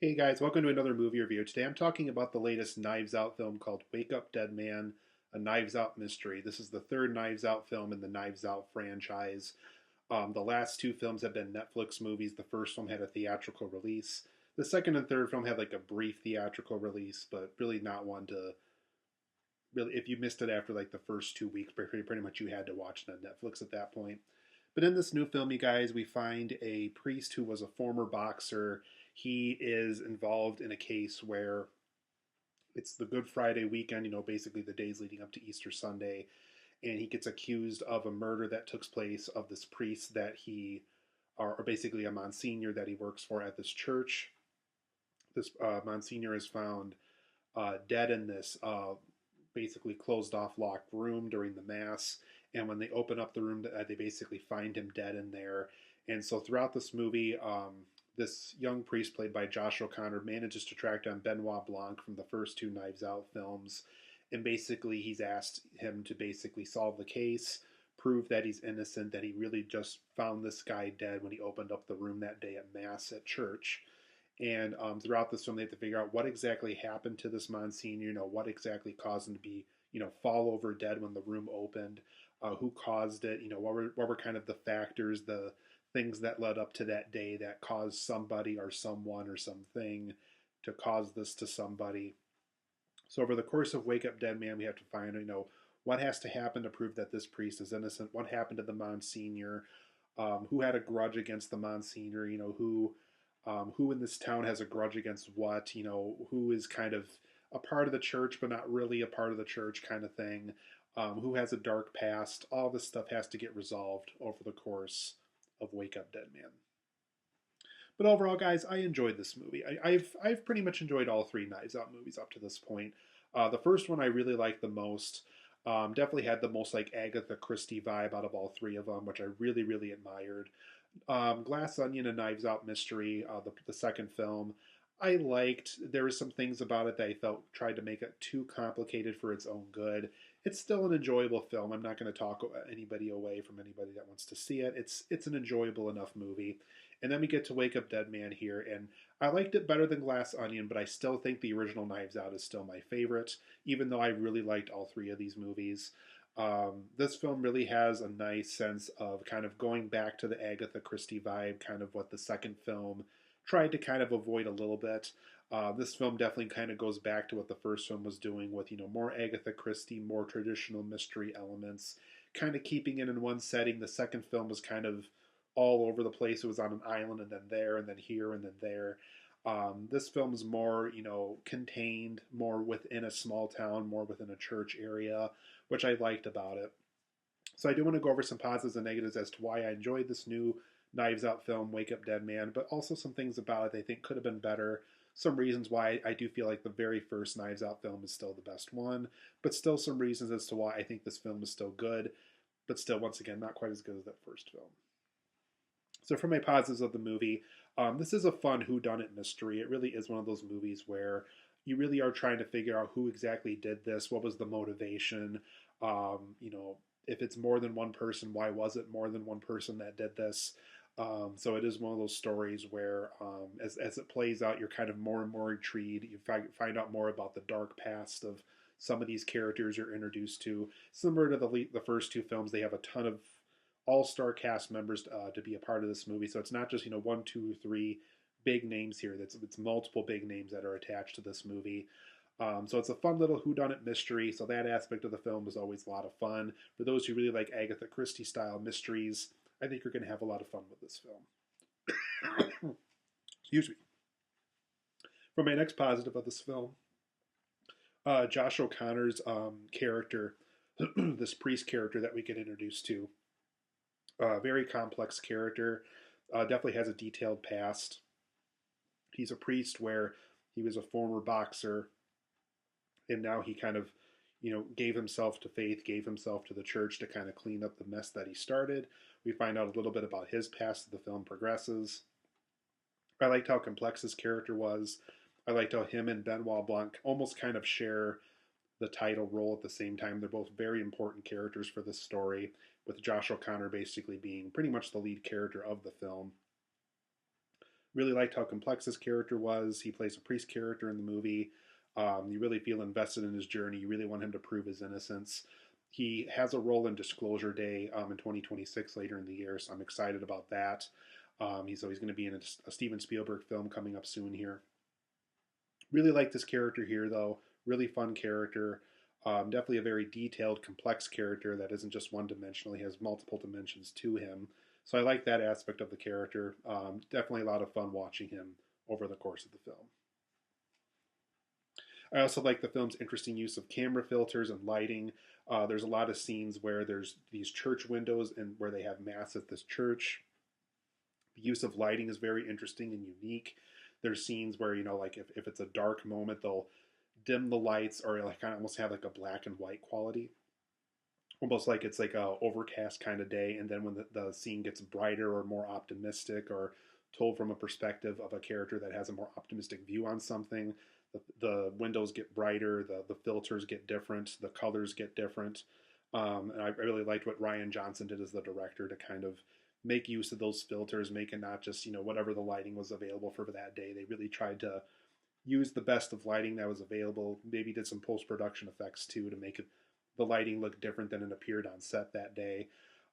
Hey guys, welcome to another movie review. Today I'm talking about the latest Knives Out film called Wake Up Dead Man, a Knives Out mystery. This is the third Knives Out film in the Knives Out franchise. The last two films have been Netflix movies. The first one had a theatrical release. The second and third film had like a brief theatrical release, but really not one to really, if you missed it after like the first 2 weeks, pretty much you had to watch it on Netflix at that point. But in this new film, you guys, we find a priest who was a former boxer. He is involved in a case where it's the Good Friday weekend, basically the days leading up to Easter Sunday, and he gets accused of a murder that took place of this priest that or basically a Monsignor that he works for at this church. This Monsignor is found dead in this basically closed off locked room during the mass, and when they open up the room they basically find him dead in there. And so throughout this movie, this young priest played by Josh O'Connor manages to track down Benoit Blanc from the first two Knives Out films, and basically he's asked him to basically solve the case, prove that he's innocent, that he really just found this guy dead when he opened up the room that day at mass at church. And throughout this film, they have to figure out what exactly happened to this Monsignor. What exactly caused him to be, fall over dead when the room opened. Who caused it? What were kind of the factors, the things that led up to that day that caused somebody or someone or something to cause this to somebody. So over the course of Wake Up Dead Man, we have to find, what has to happen to prove that this priest is innocent. What happened to the Monsignor? Who had a grudge against the Monsignor? Who in this town has a grudge against what, who is kind of a part of the church but not really a part of the church kind of thing, who has a dark past. All this stuff has to get resolved over the course of Wake Up Dead Man. But overall, guys, I enjoyed this movie. I've pretty much enjoyed all three Knives Out movies up to this point. The first one I really liked the most. Definitely had the most like Agatha Christie vibe out of all three of them, which I really, really admired. Glass Onion and Knives Out Mystery, the second film, I liked. There were some things about it that I felt tried to make it too complicated for its own good. It's still an enjoyable film. I'm not going to talk anybody away from anybody that wants to see it. It's an enjoyable enough movie. And then we get to Wake Up Dead Man here, and I liked it better than Glass Onion, but I still think the original Knives Out is still my favorite, even though I really liked all three of these movies. This film really has a nice sense of kind of going back to the Agatha Christie vibe, kind of what the second film tried to kind of avoid a little bit. This film definitely kind of goes back to what the first film was doing with, more Agatha Christie, more traditional mystery elements, kind of keeping it in one setting. The second film was kind of all over the place. It was on an island and then there and then here and then there. This film is more, contained, more within a small town, more within a church area, which I liked about it. So I do want to go over some positives and negatives as to why I enjoyed this new Knives Out film, Wake Up Dead Man, but also some things about it I think could have been better. Some reasons why I do feel like the very first Knives Out film is still the best one, but still some reasons as to why I think this film is still good, but still, once again, not quite as good as that first film. So for my positives of the movie, this is a fun whodunit mystery. It really is one of those movies where you really are trying to figure out who exactly did this, what was the motivation. If it's more than one person, why was it more than one person that did this? So it is one of those stories where, as it plays out, you're kind of more and more intrigued. You find out more about the dark past of some of these characters you're introduced to. Similar to the first two films, they have a ton of all-star cast members to be a part of this movie. So it's not just one, two, three big names here. It's multiple big names that are attached to this movie. So it's a fun little whodunit mystery. So that aspect of the film is always a lot of fun. For those who really like Agatha Christie style mysteries, I think you're going to have a lot of fun with this film. Excuse me. For my next positive of this film, Josh O'Connor's character, this priest character that we get introduced to, very complex character. Definitely has a detailed past. He's a priest where he was a former boxer, and now he kind of, gave himself to faith, gave himself to the church to kind of clean up the mess that he started. We find out a little bit about his past as the film progresses. I liked how complex his character was. I liked how him and Benoit Blanc almost kind of share the title role at the same time. They're both very important characters for this story, with Josh O'Connor basically being pretty much the lead character of the film. Really liked how complex his character was. He plays a priest character in the movie. You really feel invested in his journey. You really want him to prove his innocence. He has a role in Disclosure Day in 2026 later in the year, so I'm excited about that. He's going to be in a Steven Spielberg film coming up soon here. Really like this character here, though. Really fun character. Definitely a very detailed, complex character that isn't just one dimensional. He has multiple dimensions to him. So I like that aspect of the character. Definitely a lot of fun watching him over the course of the film. I also like the film's interesting use of camera filters and lighting. There's a lot of scenes where there's these church windows and where they have mass at this church. The use of lighting is very interesting and unique. There's scenes where, like if it's a dark moment, they'll dim the lights or like kind of almost have like a black and white quality. Almost like it's like a overcast kind of day, and then when the scene gets brighter or more optimistic or told from a perspective of a character that has a more optimistic view on something, the windows get brighter, the filters get different, the colors get different. And I really liked what Rian Johnson did as the director to kind of make use of those filters, make it not just, whatever the lighting was available for that day. They really tried to use the best of lighting that was available, maybe did some post-production effects too to make the lighting look different than it appeared on set that day.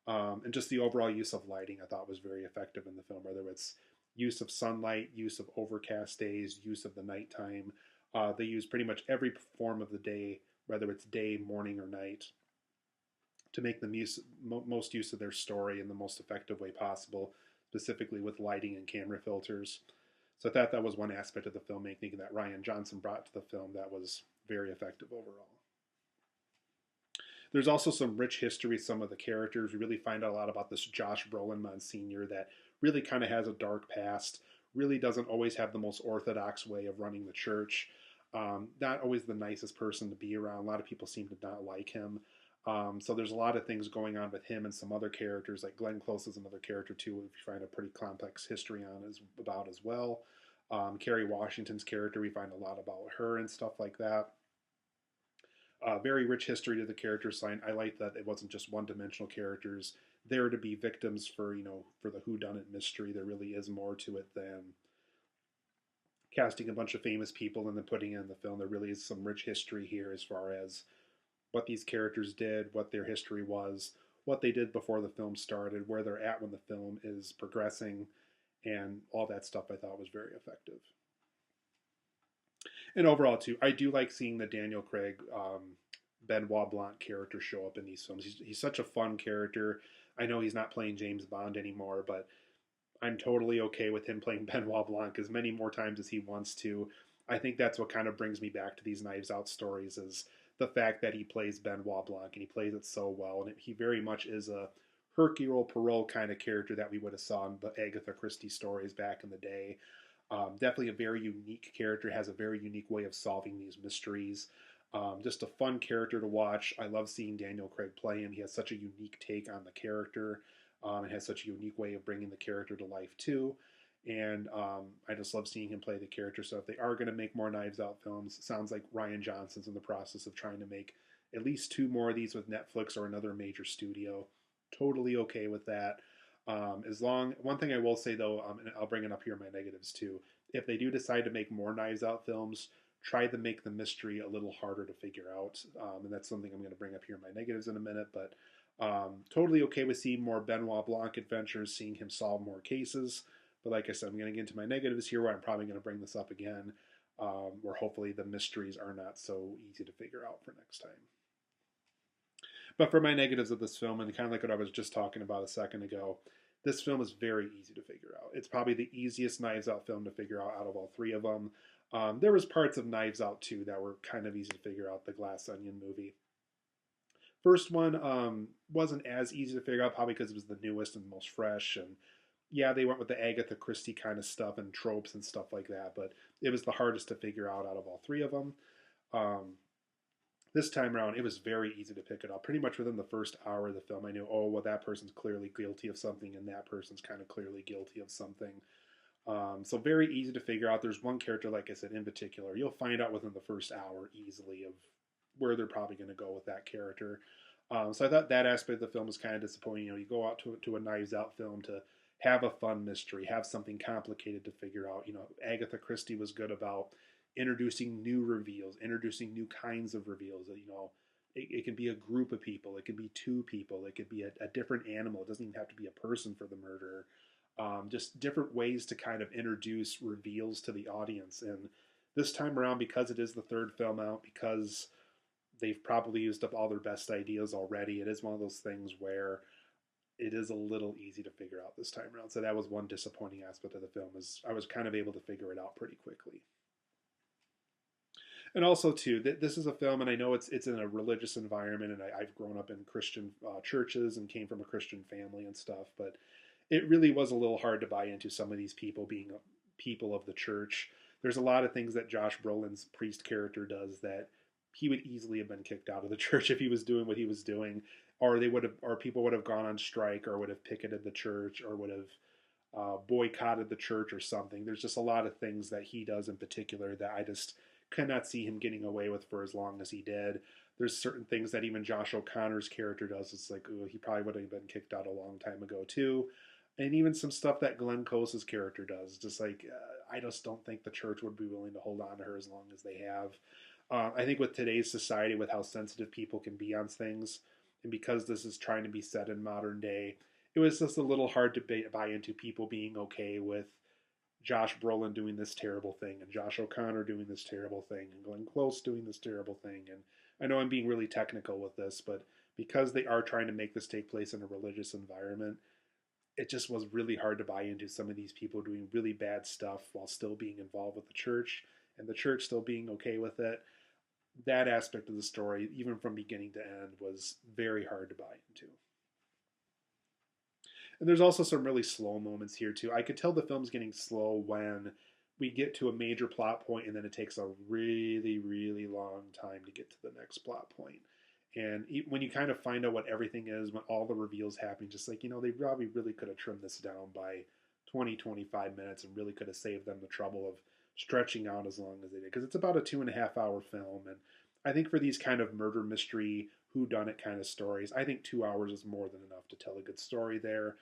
And just the overall use of lighting I thought was very effective in the film, whether it's use of sunlight, use of overcast days, use of the nighttime. They use pretty much every form of the day, whether it's day, morning, or night, to make the most use of their story in the most effective way possible, specifically with lighting and camera filters. So I thought that was one aspect of the filmmaking that Rian Johnson brought to the film that was very effective overall. There's also some rich history, some of the characters. We really find out a lot about this Josh Brolin Monsignor that really kind of has a dark past, really doesn't always have the most orthodox way of running the church. Not always the nicest person to be around. A lot of people seem to not like him. So there's a lot of things going on with him and some other characters, like Glenn Close is another character too, which we find a pretty complex history on about as well. Kerry Washington's character, we find a lot about her and stuff like that. Very rich history to the characters. So I like that it wasn't just one-dimensional characters there to be victims for for the whodunit mystery. There really is more to it than casting a bunch of famous people and then putting it in the film. There really is some rich history here as far as what these characters did, what their history was, what they did before the film started, where they're at when the film is progressing, and all that stuff I thought was very effective. And overall, too, I do like seeing the Daniel Craig, Benoit Blanc character show up in these films. He's such a fun character. I know he's not playing James Bond anymore, but I'm totally okay with him playing Benoit Blanc as many more times as he wants to. I think that's what kind of brings me back to these Knives Out stories is the fact that he plays Benoit Blanc and he plays it so well. And he very much is a Hercule Poirot kind of character that we would have saw in the Agatha Christie stories back in the day. Definitely a very unique character, has a very unique way of solving these mysteries. Just a fun character to watch. I love seeing Daniel Craig play him. He has such a unique take on the character and has such a unique way of bringing the character to life too. And I just love seeing him play the character. So if they are going to make more Knives Out films, it sounds like Rian Johnson's in the process of trying to make at least 2 more of these with Netflix or another major studio. Totally okay with that. One thing I will say though, and I'll bring it up here in my negatives too, if they do decide to make more Knives Out films, try to make the mystery a little harder to figure out. And that's something I'm going to bring up here in my negatives in a minute, but totally okay with seeing more Benoit Blanc adventures, seeing him solve more cases. But like I said, I'm going to get into my negatives here where I'm probably going to bring this up again, where hopefully the mysteries are not so easy to figure out for next time. But for my negatives of this film, and kind of like what I was just talking about a second ago, this film is very easy to figure out. It's probably the easiest Knives Out film to figure out of all 3 of them. There was parts of Knives Out 2 that were kind of easy to figure out, the Glass Onion movie. First one wasn't as easy to figure out, probably because it was the newest and most fresh. And yeah, they went with the Agatha Christie kind of stuff and tropes and stuff like that, but it was the hardest to figure out of all 3 of them. This time around, it was very easy to pick it up. Pretty much within the first hour of the film, I knew, oh, well, that person's clearly guilty of something, and that person's kind of clearly guilty of something. So very easy to figure out. There's one character, like I said, in particular. You'll find out within the first hour easily of where they're probably going to go with that character. So I thought that aspect of the film was kind of disappointing. You go out to a Knives Out film to have a fun mystery, have something complicated to figure out. You know, Agatha Christie was good about introducing new reveals, introducing new kinds of reveals. You know, it can be a group of people, it can be two people, it could be a different animal. It doesn't even have to be a person for the murder. Just different ways to kind of introduce reveals to the audience. And this time around, because it is the third film out, because they've probably used up all their best ideas already, it is one of those things where it is a little easy to figure out this time around. So that was one disappointing aspect of the film, is I was kind of able to figure it out pretty quickly. And also too, this is a film, and I know it's in a religious environment, and I've grown up in Christian churches and came from a Christian family and stuff, but it really was a little hard to buy into some of these people being people of the church. There's a lot of things that Josh Brolin's priest character does that he would easily have been kicked out of the church if he was doing what he was doing, or or people would have gone on strike, or would have picketed the church, or would have boycotted the church or something. There's just a lot of things that he does in particular that I just could not see him getting away with for as long as he did. There's certain things that even Josh O'Connor's character does. It's like, ooh, he probably would have been kicked out a long time ago too. And even some stuff that Glenn Close's character does. Just like, I just don't think the church would be willing to hold on to her as long as they have. I think with today's society, with how sensitive people can be on things, and because this is trying to be set in modern day, it was just a little hard to buy into people being okay with Josh Brolin doing this terrible thing, and Josh O'Connor doing this terrible thing, and Glenn Close doing this terrible thing. And I know I'm being really technical with this, but because they are trying to make this take place in a religious environment, it just was really hard to buy into some of these people doing really bad stuff while still being involved with the church, and the church still being okay with it. That aspect of the story, even from beginning to end, was very hard to buy into. And there's also some really slow moments here too. I could tell the film's getting slow when we get to a major plot point, and then it takes a really, really long time to get to the next plot point. And when you kind of find out what everything is, when all the reveals happen, just like, you know, they probably really could have trimmed this down by 20, 25 minutes and really could have saved them the trouble of stretching out as long as they did. Because it's about a 2.5 hour film. And I think for these kind of murder mystery, whodunit kind of stories, I think 2 hours is more than enough to tell a good story there.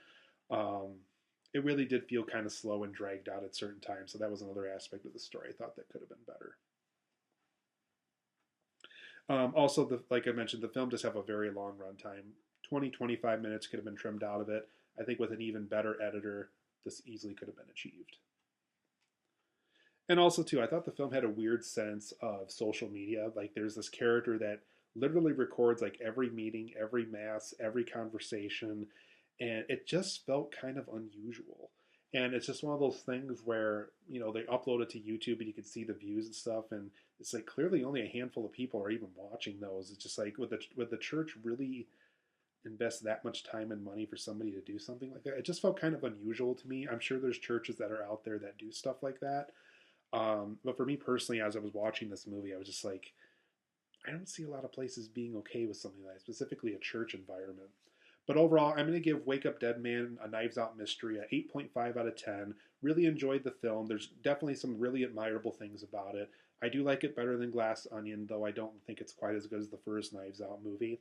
It really did feel kind of slow and dragged out at certain times. So that was another aspect of the story I thought that could have been better. Also, like I mentioned, the film does have a very long runtime. 20, 25 minutes could have been trimmed out of it. I think with an even better editor, this easily could have been achieved. And also, too, I thought the film had a weird sense of social media. Like, there's this character that literally records like every meeting, every mass, every conversation, and it just felt kind of unusual. And it's just one of those things where, you know, they upload it to YouTube and you can see the views and stuff, and it's like clearly only a handful of people are even watching those. It's just like, would the church really invest that much time and money for somebody to do something like that? It just felt kind of unusual to me. I'm sure there's churches that are out there that do stuff like that. But for me personally, as I was watching this movie, I was just like, I don't see a lot of places being okay with something like that, specifically a church environment. But overall, I'm going to give Wake Up Dead Man, a Knives Out mystery, a 8.5 out of 10. Really enjoyed the film. There's definitely some really admirable things about it. I do like it better than Glass Onion, though I don't think it's quite as good as the first Knives Out movie.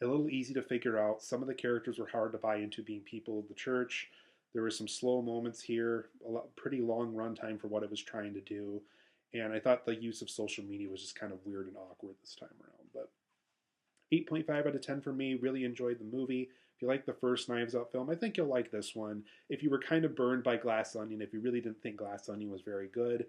A little easy to figure out. Some of the characters were hard to buy into being people of the church. There were some slow moments here, pretty long runtime for what it was trying to do. And I thought the use of social media was just kind of weird and awkward this time around. But 8.5 out of 10 for me. Really enjoyed the movie. If you like the first Knives Out film, I think you'll like this one. If you were kind of burned by Glass Onion, if you really didn't think Glass Onion was very good,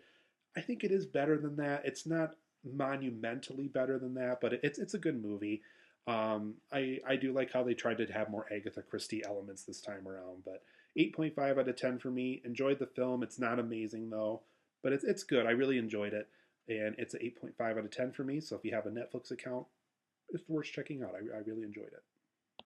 I think it is better than that. It's not monumentally better than that, but it's a good movie. I do like how they tried to have more Agatha Christie elements this time around, but 8.5 out of 10 for me. Enjoyed the film. It's not amazing though, but it's good. I really enjoyed it, and it's an 8.5 out of 10 for me. So if you have a Netflix account, it's worth checking out. I really enjoyed it.